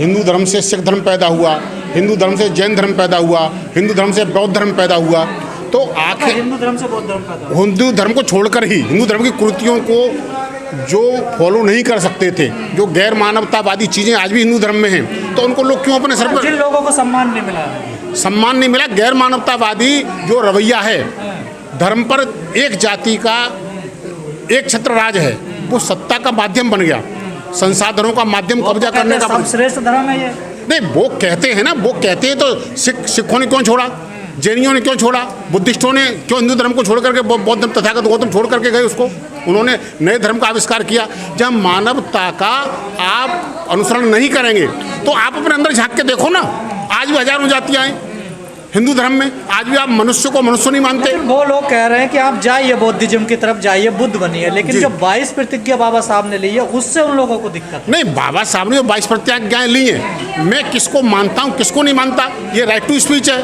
हिंदू धर्म से सिख धर्म पैदा हुआ, हिंदू धर्म से जैन धर्म पैदा हुआ, हिंदू धर्म से बौद्ध धर्म पैदा हुआ। तो आखिर हिंदू धर्म से बौद्ध धर्म पैदा हुआ। हिंदू धर्म को छोड़कर ही हिंदू धर्म की कुरीतियों को जो फॉलो नहीं कर सकते थे, जो गैर मानवतावादी चीज़ें आज भी हिंदू धर्म में हैं, तो उनको लोग क्यों अपने सर पर, जिन लोगों को सम्मान नहीं मिला, सम्मान नहीं मिला, गैर मानवतावादी जो रवैया है, धर्म पर एक जाति का एक छत्र राज है, वो सत्ता का माध्यम बन गया, संसाधनों का माध्यम कब्जा करने का। श्रेष्ठ धर्म है ये। नहीं, वो कहते हैं ना, वो कहते हैं तो सिखों ने क्यों छोड़ा, जैनियों ने क्यों छोड़ा, बुद्धिस्टों ने क्यों हिंदू धर्म को छोड़ करके, बौद्ध धर्म तथागत गौतम छोड़ करके गए उसको, उन्होंने नए धर्म का आविष्कार किया। जब मानवता का आप अनुसरण नहीं करेंगे तो आप अपने अंदर झांक के देखो ना, आज भी हजारों जातियां हैं हिंदू धर्म में, आज भी आप मनुष्य को मनुष्य नहीं मानते। वो लोग कह रहे हैं कि आप जाइए बौद्धिज्म की तरफ जाइए, बुद्ध बनिए, लेकिन जो 22 प्रतिज्ञा बाबा साहब ने ली है उससे उन लोगों को दिक्कत नहीं। बाबा साहब ने 22 प्रतिज्ञाएं ली हैं, मैं किसको मानता हूँ किसको नहीं मानता, ये राइट टू स्पीच है,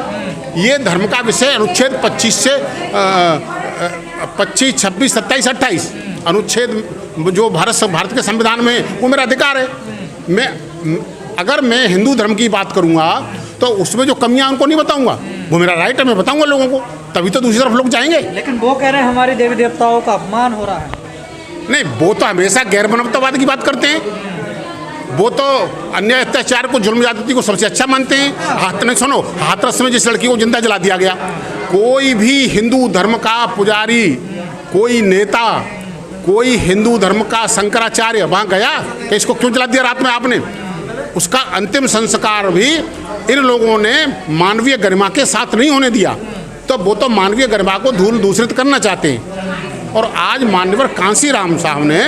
ये धर्म का विषय अनुच्छेद 25 से 25, 26, 27, 28 अनुच्छेद जो भारत के संविधान में, वो मेरा अधिकार है। अगर मैं हिंदू धर्म की बात करूँगा तो उसमें जो कमियां उनको नहीं बताऊंगा, वो मेरा राइट है, मैं बताऊंगा लोगों को, तभी तो दूसरी तरफ लोग जाएंगे। लेकिन वो कह रहे हैं हमारे देवी देवताओं का अपमान हो रहा है। नहीं, वो तो हमेशा गैर मानवतावाद की बात करते हैं, वो तो अन्याय अत्याचार को, जुल्म ज्यादती को सबसे अच्छा मानते हैं। सुनो, हाथरस में जिस लड़की को जिंदा जला दिया गया, कोई भी हिंदू धर्म का पुजारी, कोई नेता, कोई हिंदू धर्म का शंकराचार्य वहाँ गया कि इसको क्यों जला दिया रात में आपने, उसका अंतिम संस्कार भी इन लोगों ने मानवीय गरिमा के साथ नहीं होने दिया। तो वो तो मानवीय गरिमा को धूल दूषित करना चाहते हैं। और आज मान्यवर कांसीराम साहब ने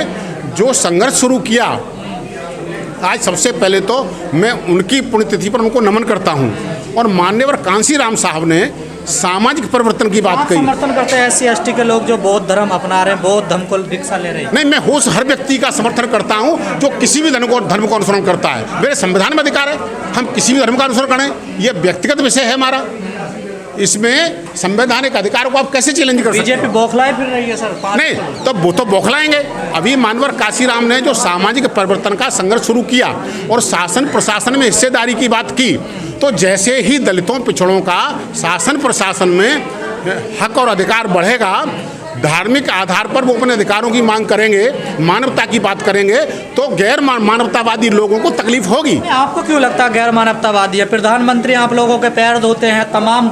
जो संघर्ष शुरू किया, आज सबसे पहले तो मैं उनकी पुण्यतिथि पर उनको नमन करता हूं। और मान्यवर कांसीराम साहब ने सामाजिक परिवर्तन की बात कही। समर्थन करते हैं SC ST के लोग जो बौद्ध धर्म अपना रहे हैं, बौद्ध धर्म को दीक्षा ले रहे हैं? नहीं, मैं हर व्यक्ति का समर्थन करता हूं जो किसी भी धर्म को अनुसरण करता है। मेरे संविधान में अधिकार है, हम किसी भी धर्म का अनुसरण करें, यह व्यक्तिगत विषय है हमारा। इसमें संवैधानिक अधिकार को आप कैसे चैलेंज कर सकते हैं? बीजेपी बौखलाए फिर रही है सर। नहीं, तो वो तो बौखलाएंगे। अभी मान्यवर कांसीराम ने जो सामाजिक परिवर्तन का संघर्ष शुरू किया और शासन प्रशासन में हिस्सेदारी की बात की, तो जैसे ही दलितों पिछड़ों का शासन प्रशासन में हक और अधिकार बढ़ेगा, धार्मिक आधार पर वो अपने अधिकारों की मांग करेंगे, मानवता की बात करेंगे, तो गैर मानवतावादी लोगों को तकलीफ होगी। आपको क्यों लगता है गैर मानवतावादी है? प्रधानमंत्री आप लोगों के पैर धोते हैं, तमाम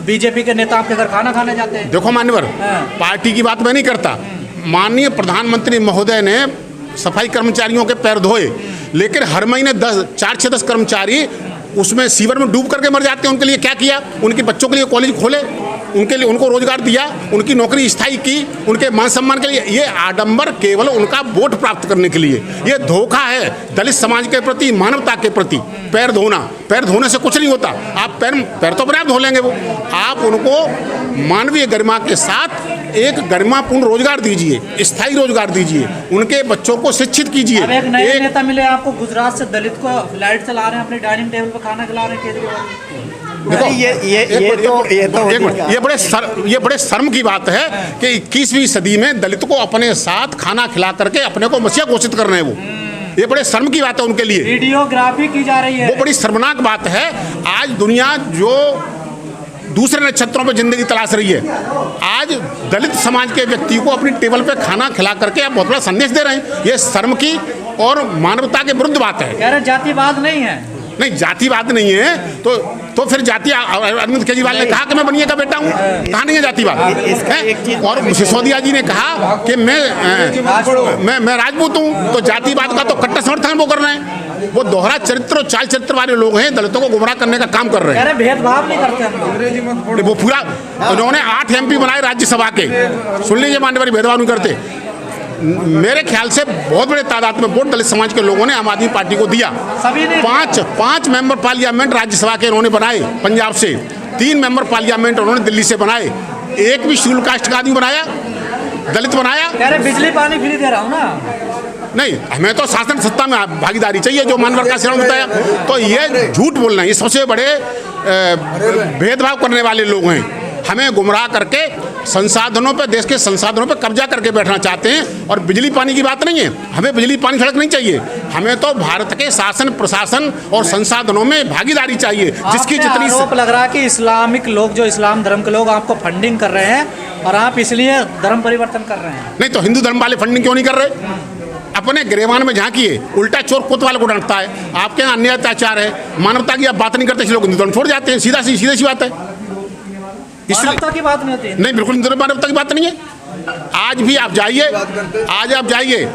बीजेपी के नेता आपके घर खाना खाने जाते हैं। देखो मान्यवर, पार्टी की बात मैं नहीं करता, माननीय प्रधानमंत्री महोदय ने सफाई कर्मचारियों के पैर धोए, लेकिन हर महीने 4-6-10 कर्मचारी उसमें सीवर में डूब करके मर जाते हैं। उनके लिए क्या किया? उनके बच्चों के लिए कॉलेज खोले, उनके लिए उनको रोजगार दिया, उनकी नौकरी स्थायी की, उनके मान सम्मान के लिए। ये आडंबर केवल उनका वोट प्राप्त करने के लिए, ये धोखा है दलित समाज के प्रति, मानवता के प्रति। पैर धोने से कुछ नहीं होता। आप पैर तो अपने आप धो लेंगे, वो आप उनको मानवीय गरिमा के साथ एक गरिमापूर्ण रोजगार दीजिए, स्थायी रोजगार दीजिए, उनके बच्चों को शिक्षित कीजिए। एक नए नेता मिले आपको गुजरात से, दलित को लाइट चला रहे हैं, अपने डाइनिंग टेबल पर खाना खिला रहे हैं केजरीवाल। ये बड़े शर्म की बात है कि 21वीं सदी में दलित को अपने साथ खाना खिला करके अपने को मसीहा घोषित कर रहे हैं। वो ये बड़े शर्म की बात है उनके लिए। वीडियोग्राफी की जा रही है, वो बड़ी शर्मनाक बात है। आज दुनिया जो दूसरे नक्षत्रों पर जिंदगी तलाश रही है, आज दलित समाज के व्यक्ति को अपनी टेबल पे खाना खिला करके आप बहुत बड़ा संदेश दे रहे हैं। ये शर्म की और मानवता के विरुद्ध बात है। कह रहे जातिवाद नहीं है। नहीं, जातिवाद नहीं है तो फिर जाति, अरविंद केजरीवाल ने कहा कि मैं बनिए का बेटा हूँ, कहाँ नहीं है जातिवाद? और सिसोदिया जी ने कहा कि मैं राजपूत हूँ, तो जातिवाद का तो कट्टर समर्थन वो कर रहे हैं। वो दोहरा चरित्र और चाल चरित्र वाले लोग हैं, दलितों को गुमराह करने का काम कर रहे हैं। भेदभाव नहीं करते हम लोग। वो पूरा उन्होंने 8 MP बनाए राज्यसभा के, सुन लीजिए मान्यवर, भेदभाव नहीं करते। मेरे ख्याल से बहुत बड़े तादाद में वोट दलित समाज के लोगों ने आम आदमी पार्टी को दिया। सभी ने 5 मेंबर पार्लियामेंट राज्यसभा के उन्होंने बनाए पंजाब से, 3 मेंबर पार्लियामेंट उन्होंने दिल्ली से बनाए, एक भी शेड्यूल कास्ट का आदमी बनाया, दलित बनाया। कह रहे बिजली पानी फ्री दे रहा हूँ ना। नहीं, हमें तो शासन सत्ता में भागीदारी चाहिए, जो मानवर का श्रवण बताया। तो ये झूठ बोलना, ये सबसे बड़े भेदभाव करने वाले लोग हैं। हमें गुमराह करके संसाधनों पे, देश के संसाधनों पे कब्जा करके बैठना चाहते हैं। और बिजली पानी की बात नहीं है, हमें बिजली पानी सड़क नहीं चाहिए, हमें तो भारत के शासन प्रशासन और संसाधनों में भागीदारी चाहिए, जिसकी जितनी आरोप लग रहा है कि इस्लामिक लोग, जो इस्लाम धर्म के लोग आपको फंडिंग कर रहे हैं और आप इसलिए धर्म परिवर्तन कर रहे हैं। नहीं तो हिंदू धर्म वाले फंडिंग क्यों नहीं कर रहे? अपने गिरेबान में झांकिए, उल्टा चोर कोतवाल को डांटता है। आपके यहाँ अन्याय अत्याचार है, मानवता की आप बात नहीं करते, लोग हिंदू धर्म छोड़ जाते हैं, सीधी सी बात है। मानवता की बात नहीं होती? नहीं, बिल्कुल मानवता की बात नहीं है। आज भी आप जाइए, आज आप जाइए,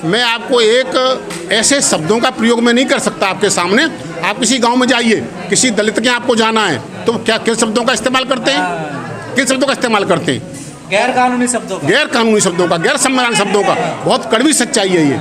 मैं आपको एक ऐसे शब्दों का प्रयोग में नहीं कर सकता आपके सामने। आप किसी गांव में जाइए, किसी दलित के आपको जाना है, तो क्या किन शब्दों का इस्तेमाल करते हैं? किन शब्दों का इस्तेमाल करते हैं? गैर कानूनी शब्दों का, गैर कानूनी शब्दों का, गैर सम्मान शब्दों का। बहुत कड़वी सच्चाई है ये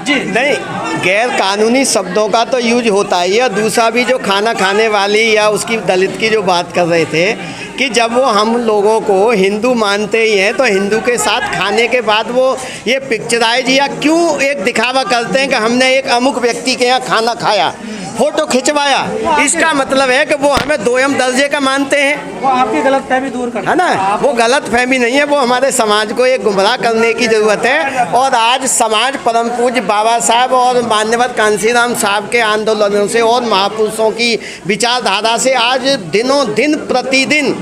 जी। नहीं, गैर कानूनी शब्दों का तो यूज होता ही है। और दूसरा भी जो खाना खाने वाली या उसकी दलित की जो बात कर रहे थे कि जब वो हम लोगों को हिंदू मानते ही हैं तो हिंदू के साथ खाने के बाद वो ये पिक्चराइज या क्यों एक दिखावा करते हैं कि हमने एक अमुक व्यक्ति के यहाँ खाना खाया, फोटो खिंचवाया, इसका मतलब है कि वो हमें दोयम दर्जे का मानते हैं। वो आपकी गलतफहमी दूर करना है ना, वो गलत फहमी नहीं है, वो हमारे समाज को एक गुमराह करने की ज़रूरत है। और आज समाज परम पूज्य बाबा साहब और मान्यवर कांसीराम साहब के आंदोलनों से और महापुरुषों की विचारधारा से आज दिनों दिन प्रतिदिन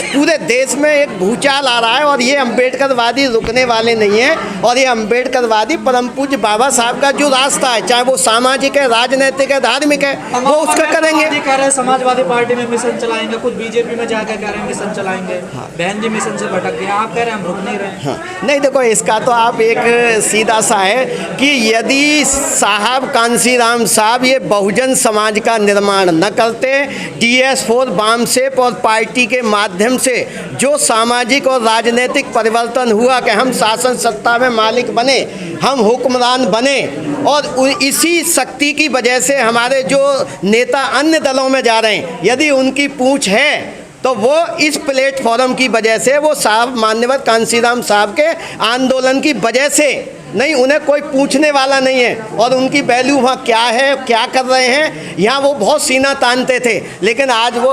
पूरे देश में एक भूचाल आ रहा है। और ये अम्बेडकरवादी रुकने वाले नहीं हैं। और ये अम्बेडकरवादी परम पूज्य बाबा साहब का जो रास्ता है, चाहे वो सामाजिक है, राजनीतिक है, धार्मिक है, वो उसका करेंगे। कह रहे हैं समाजवादी पार्टी में मिशन चलाएंगे, खुद बीजेपी में जाकर कह रहे हैं मिशन चलाएंगे। बहन जी मिशन से भटक गए, आप कह रहे हैं हम रुक नहीं रहे। हाँ, नहीं देखो, इसका तो आप एक सीधा सा है कि यदि साहब कांसीराम साहब ये बहुजन समाज का निर्माण न करते, DS4 वामसेप और पार्टी के माध्यम से जो सामाजिक और राजनीतिक परिवर्तन हुआ कि हम शासन सत्ता में मालिक बने, हम हुक्मरान बने, और इसी शक्ति की वजह से हमारे जो नेता अन्य दलों में जा रहे हैं, यदि उनकी पूंछ है तो वो इस प्लेटफॉर्म की वजह से, वो साहब मान्यवर कांसीराम साहब के आंदोलन की वजह से नहीं, उन्हें कोई पूछने वाला नहीं है। और उनकी वैल्यू वहाँ क्या है, क्या कर रहे हैं, यहाँ वो बहुत सीना तानते थे, लेकिन आज वो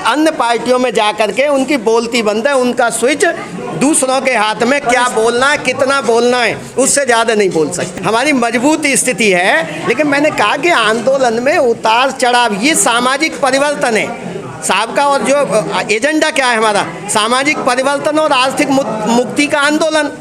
अन्य पार्टियों में जा कर के उनकी बोलती बंद है। उनका स्विच दूसरों के हाथ में, क्या बोलना है, कितना बोलना है, उससे ज़्यादा नहीं बोल सकते। हमारी मजबूत स्थिति है, लेकिन मैंने कहा कि आंदोलन में उतार चढ़ाव, ये सामाजिक परिवर्तन है साहब का। और जो एजेंडा क्या है हमारा, सामाजिक परिवर्तन और आर्थिक मुक्ति का आंदोलन,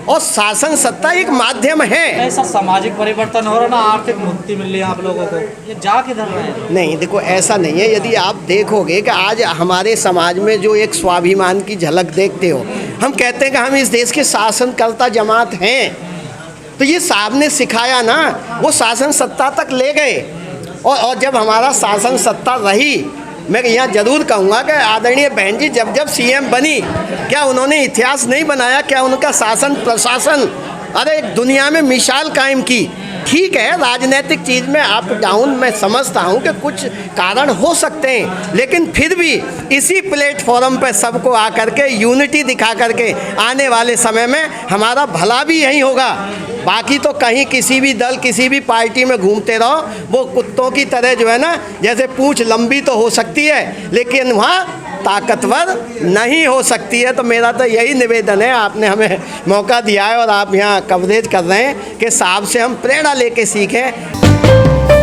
और शासन सत्ता एक माध्यम है। ऐसा सामाजिक परिवर्तन हो रहा ना, आर्थिक मुक्ति मिल रही है आप लोगों को, ये जा किधर रहे हैं? नहीं देखो, ऐसा नहीं है। यदि आप देखोगे कि आज हमारे समाज में जो एक स्वाभिमान की झलक देखते हो, हम कहते हैं कि हम इस देश के शासनकर्ता जमात हैं, तो ये साहब ने सिखाया ना, वो शासन सत्ता तक ले गए। और जब हमारा शासन सत्ता रही, मैं यहाँ जरूर कहूँगा कि आदरणीय बहन जी जब जब CM बनी, क्या उन्होंने इतिहास नहीं बनाया? क्या उनका शासन प्रशासन अरे दुनिया में मिसाल कायम की? ठीक है, राजनीतिक चीज़ में अप डाउन मैं समझता हूँ कि कुछ कारण हो सकते हैं, लेकिन फिर भी इसी प्लेटफॉर्म पर सबको आकर के यूनिटी दिखा करके आने वाले समय में हमारा भला भी यही होगा। बाकी तो कहीं किसी भी दल, किसी भी पार्टी में घूमते रहो, वो कुत्तों की तरह जो है ना, जैसे पूंछ लंबी तो हो सकती है लेकिन वहाँ ताकतवर नहीं हो सकती है। तो मेरा तो यही निवेदन है, आपने हमें मौका दिया है और आप यहाँ कवरेज कर रहे हैं कि साहब से हम प्रेरणा लेके सीखें।